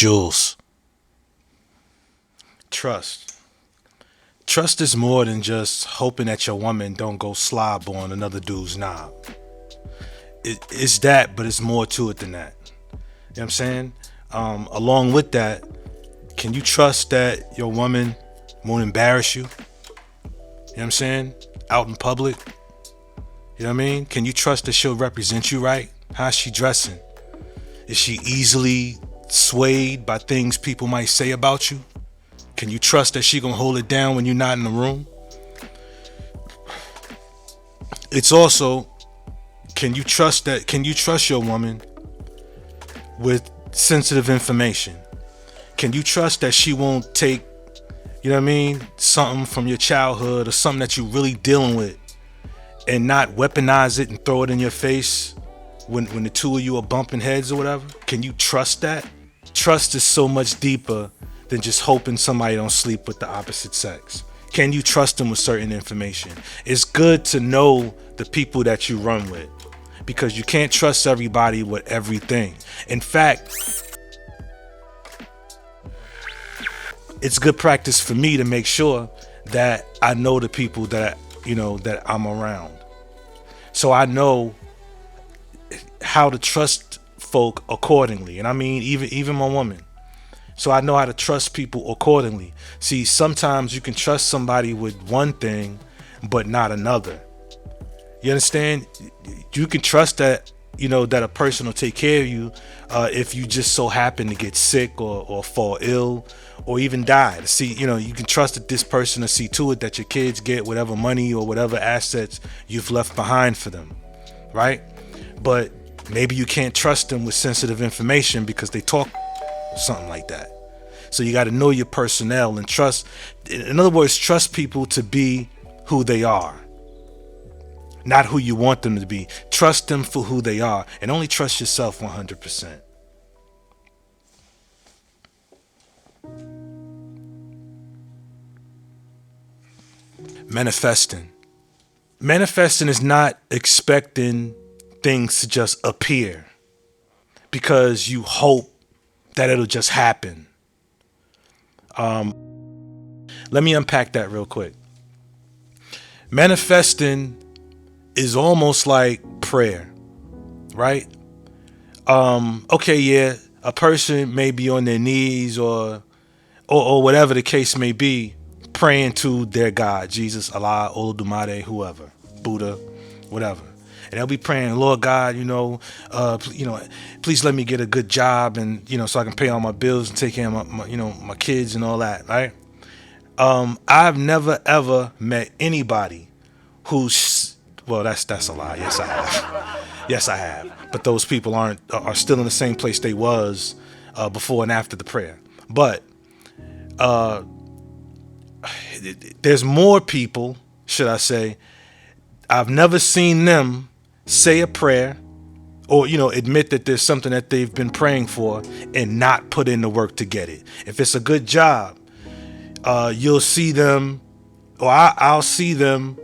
Jules. Trust. Trust is more than just hoping that your woman don't go slob on another dude's knob. It's that, but it's more to it than that. You know what I'm saying? Along with that, can you trust that your woman won't embarrass you? You know what I'm saying? Out in public. You know what I mean? Can you trust that she'll represent you right? How's she dressing? Is she easily swayed by things people might say about you? Can you trust that she gonna hold it down when you're not in the room? It's also, can you trust your woman with sensitive information? Can you trust that she won't take, you know what I mean, something from your childhood or something that you're really dealing with and not weaponize it and throw it in your face when the two of you are bumping heads or whatever? Can you trust that? Trust is so much deeper than just hoping somebody don't sleep with the opposite sex. Can you trust them with certain information? It's good to know the people that you run with, because you can't trust everybody with everything. In fact, it's good practice for me to make sure that I know the people that that I'm around, so I know how to trust folk accordingly. And I mean, even my woman. So I know how to trust people accordingly. See, sometimes you can trust somebody with one thing, but not another. You understand? You can trust that, that a person will take care of you if you just so happen to get sick or fall ill or even die. See, you can trust that this person will see to it that your kids get whatever money or whatever assets you've left behind for them, right? But maybe you can't trust them with sensitive information because they talk something like that. So you got to know your personnel and trust. In other words, trust people to be who they are, not who you want them to be. Trust them for who they are, and only trust yourself 100%. Manifesting is not expecting things to just appear because you hope that it'll just happen. Let me unpack that real quick. Manifesting is almost like prayer, right? Okay, yeah, a person may be on their knees or whatever the case may be, praying to their God, Jesus, Allah, Olodumare, whoever, Buddha, whatever. And they'll be praying, Lord God, please let me get a good job and, so I can pay all my bills and take care of my kids and all that, right? I've never ever met anybody who's, well, that's a lie. Yes, I have. Yes, I have. But those people are still in the same place they was before and after the prayer. But there's more people, should I say, I've never seen them say a prayer or admit that there's something that they've been praying for and not put in the work to get it. If it's a good job, you'll see them, or I'll see them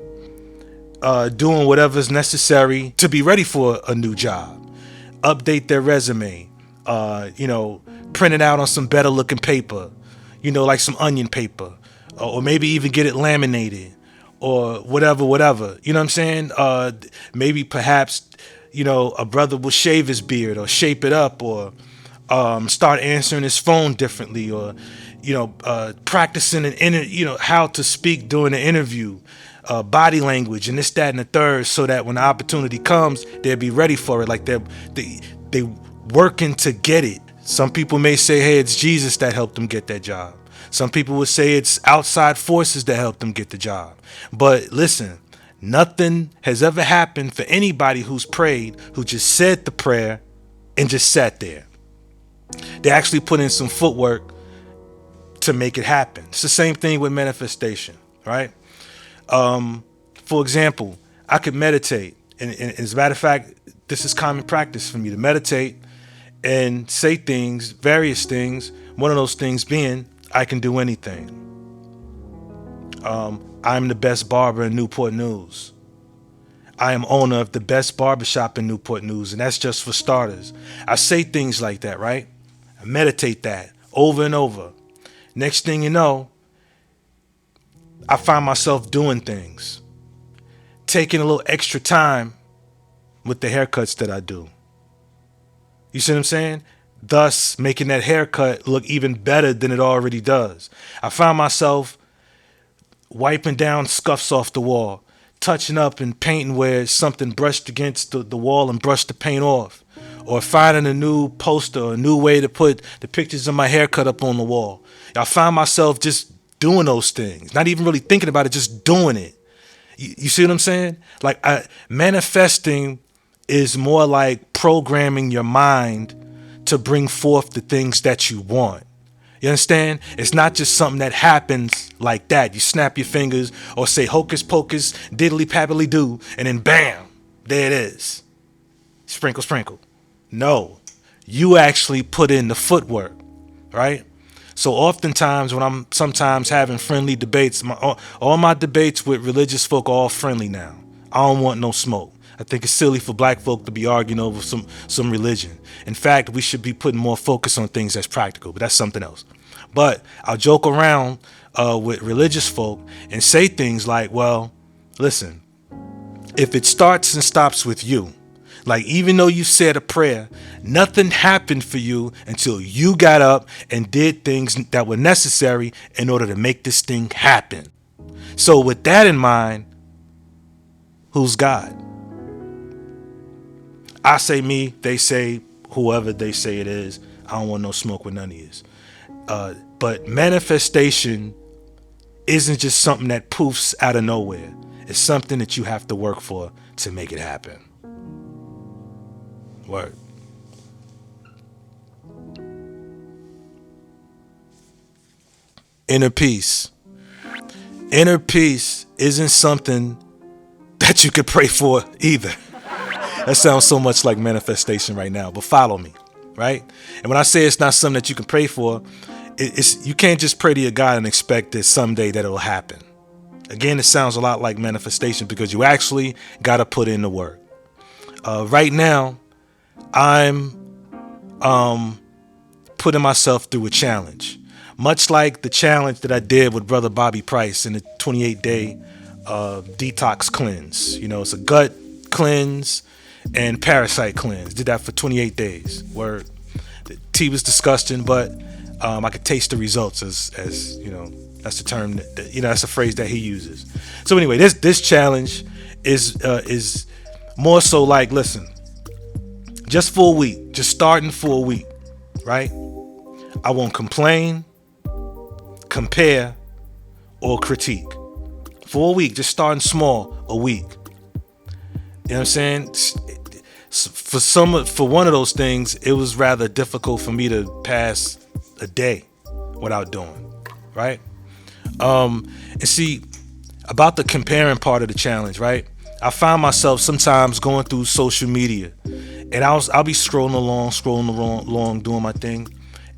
doing whatever's necessary to be ready for a new job. Update their resume, print it out on some better looking paper, like some onion paper, or maybe even get it laminated or whatever. You know what I'm saying? Maybe perhaps, a brother will shave his beard or shape it up or start answering his phone differently or, practicing how to speak during the interview, body language and this, that, and the third, so that when the opportunity comes, they'll be ready for it. Like they working to get it. Some people may say, hey, it's Jesus that helped them get that job. Some people would say it's outside forces that helped them get the job. But listen, nothing has ever happened for anybody who's prayed, who just said the prayer and just sat there. They actually put in some footwork to make it happen. It's the same thing with manifestation, right? For example, I could meditate. And as a matter of fact, this is common practice for me to meditate and say things, various things. One of those things being, I can do anything. I'm the best barber in Newport News. I am owner of the best barbershop in Newport News, and that's just for starters. I say things like that, right? I meditate that over and over. Next thing you know, I find myself doing things, taking a little extra time with the haircuts that I do. You see what I'm saying? Thus making that haircut look even better than it already does. I find myself wiping down scuffs off the wall, touching up and painting where something brushed against the wall and brushed the paint off, or finding a new poster or a new way to put the pictures of my haircut up on the wall. I find myself just doing those things, not even really thinking about it, just doing it. You see what I'm saying? Like manifesting is more like programming your mind to bring forth the things that you want. You understand? It's not just something that happens like that. You snap your fingers or say hocus pocus, diddly pappily do, and then bam, there it is. Sprinkle, sprinkle. No, you actually put in the footwork, right? So oftentimes when I'm sometimes having friendly debates, all my debates with religious folk are all friendly now. I don't want no smoke. I think it's silly for black folk to be arguing over some religion. In fact, we should be putting more focus on things that's practical, but that's something else. But I'll joke around with religious folk and say things like, well, listen, if it starts and stops with you, like even though you said a prayer, nothing happened for you until you got up and did things that were necessary in order to make this thing happen. So with that in mind, who's God? I say me, they say whoever they say it is. I don't want no smoke with none of these. But manifestation isn't just something that poofs out of nowhere. It's something that you have to work for to make it happen. Word. Inner peace. Inner peace isn't something that you could pray for either. That sounds so much like manifestation right now, but follow me, right? And when I say it's not something that you can pray for, it's you can't just pray to your God and expect that someday that it'll happen. Again, it sounds a lot like manifestation because you actually got to put in the work. Right now, I'm putting myself through a challenge, much like the challenge that I did with Brother Bobby Price in the 28-day detox cleanse. You know, it's a gut cleanse and parasite cleanse. Did that for 28 days. Word. The tea was disgusting, but I could taste the results as you know. That's the term that you know. That's a phrase that he uses. So anyway, this challenge is more so like, listen, just for a week, just starting for a week, right? I won't complain, compare, or critique. For a week, just starting small, a week. You know what I'm saying? For one of those things, it was rather difficult for me to pass a day without doing, right? And see, about the comparing part of the challenge, right? I find myself sometimes going through social media, and I'll be scrolling along, doing my thing,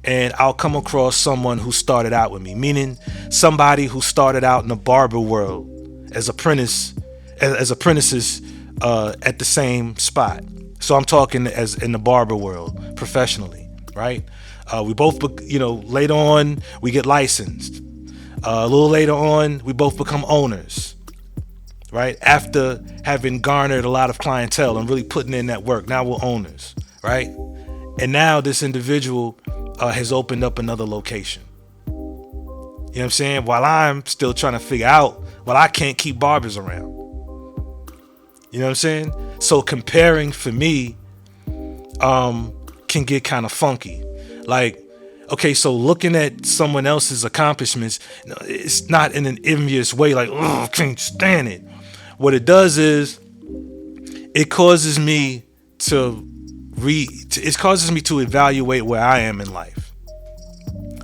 and I'll come across someone who started out with me, meaning somebody who started out in the barber world as apprentices at the same spot. So I'm talking as in the barber world professionally, right? We both, later on we get licensed. A little later on, we both become owners, right? After having garnered a lot of clientele and really putting in that work, now we're owners, right? And now this individual has opened up another location. You know what I'm saying? While I'm still trying to figure out, well, I can't keep barbers around. You know what I'm saying? So comparing for me can get kind of funky. Like, okay, so looking at someone else's accomplishments, it's not in an envious way, like, oh, I can't stand it. What it does is it causes me to evaluate where I am in life,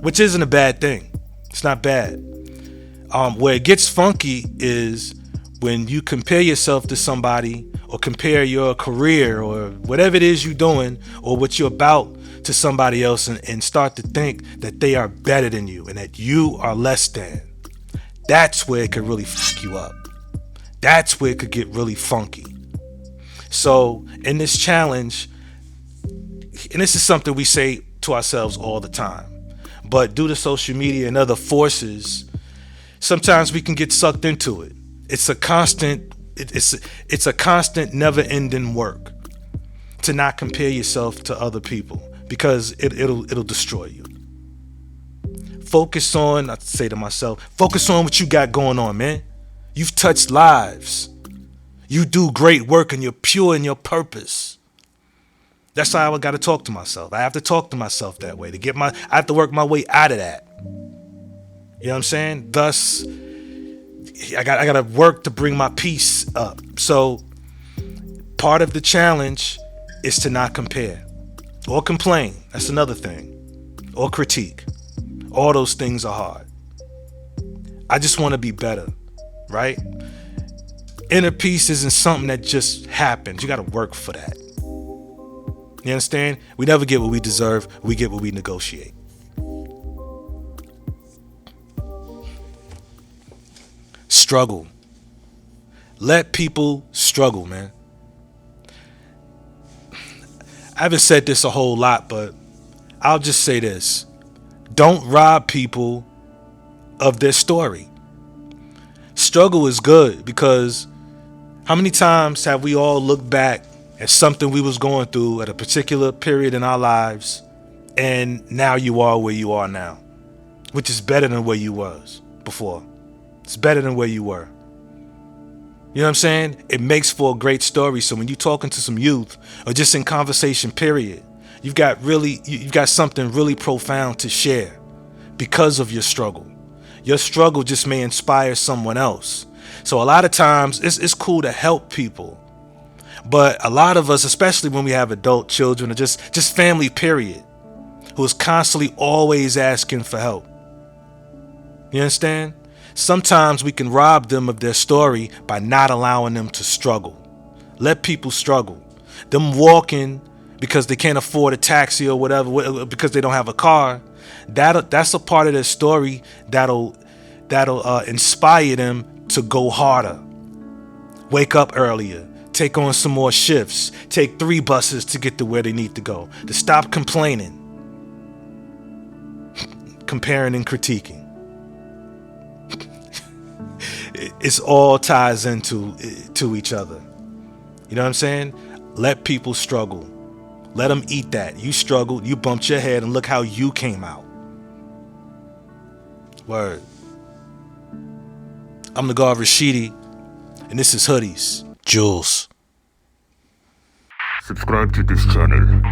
which isn't a bad thing. It's not bad. Where it gets funky is when you compare yourself to somebody, or compare your career or whatever it is you're doing or what you're about to somebody else, and start to think that they are better than you and that you are less than. That's where it could really fuck you up. That's where it could get really funky. So in this challenge, and this is something we say to ourselves all the time. But due to social media and other forces, sometimes we can get sucked into it. It's a constant, it's a constant, never-ending work to not compare yourself to other people, because it'll destroy you. Focus on, I say to myself, focus on what you got going on, man. You've touched lives. You do great work and you're pure in your purpose. That's how I got to talk to myself. I have to talk to myself that way I have to work my way out of that. You know what I'm saying? Thus, I got to work to bring my peace up. So part of the challenge is to not compare or complain. That's another thing. Or critique. All those things are hard. I just want to be better, right? Inner peace isn't something that just happens. You got to work for that. You understand? We never get what we deserve. We get what we negotiate. Struggle. Let people struggle, man. I haven't said this a whole lot, but I'll just say this. Don't rob people of their story. Struggle is good, because how many times have we all looked back at something we was going through at a particular period in our lives, and now you are where you are now, which is better than where you was before. It's better than where you were. You know what I'm saying? It makes for a great story. So when you're talking to some youth, or just in conversation period, you've got something really profound to share because of your struggle. Your struggle just may inspire someone else. So a lot of times it's cool to help people. But a lot of us, especially when we have adult children or just family period, who is constantly always asking for help. You understand? Sometimes we can rob them of their story by not allowing them to struggle. Let people struggle. Them walking because they can't afford a taxi or whatever, because they don't have a car, that's a part of their story that'll inspire them to go harder, wake up earlier, take on some more shifts, take 3 buses to get to where they need to go, to stop complaining, comparing and critiquing. It's all ties into each other. You know what I'm saying? Let people struggle. Let them eat that. You struggled, you bumped your head, and look how you came out. Word. I'm the God Rashidi, and this is Hoodies. Jules. Subscribe to this channel.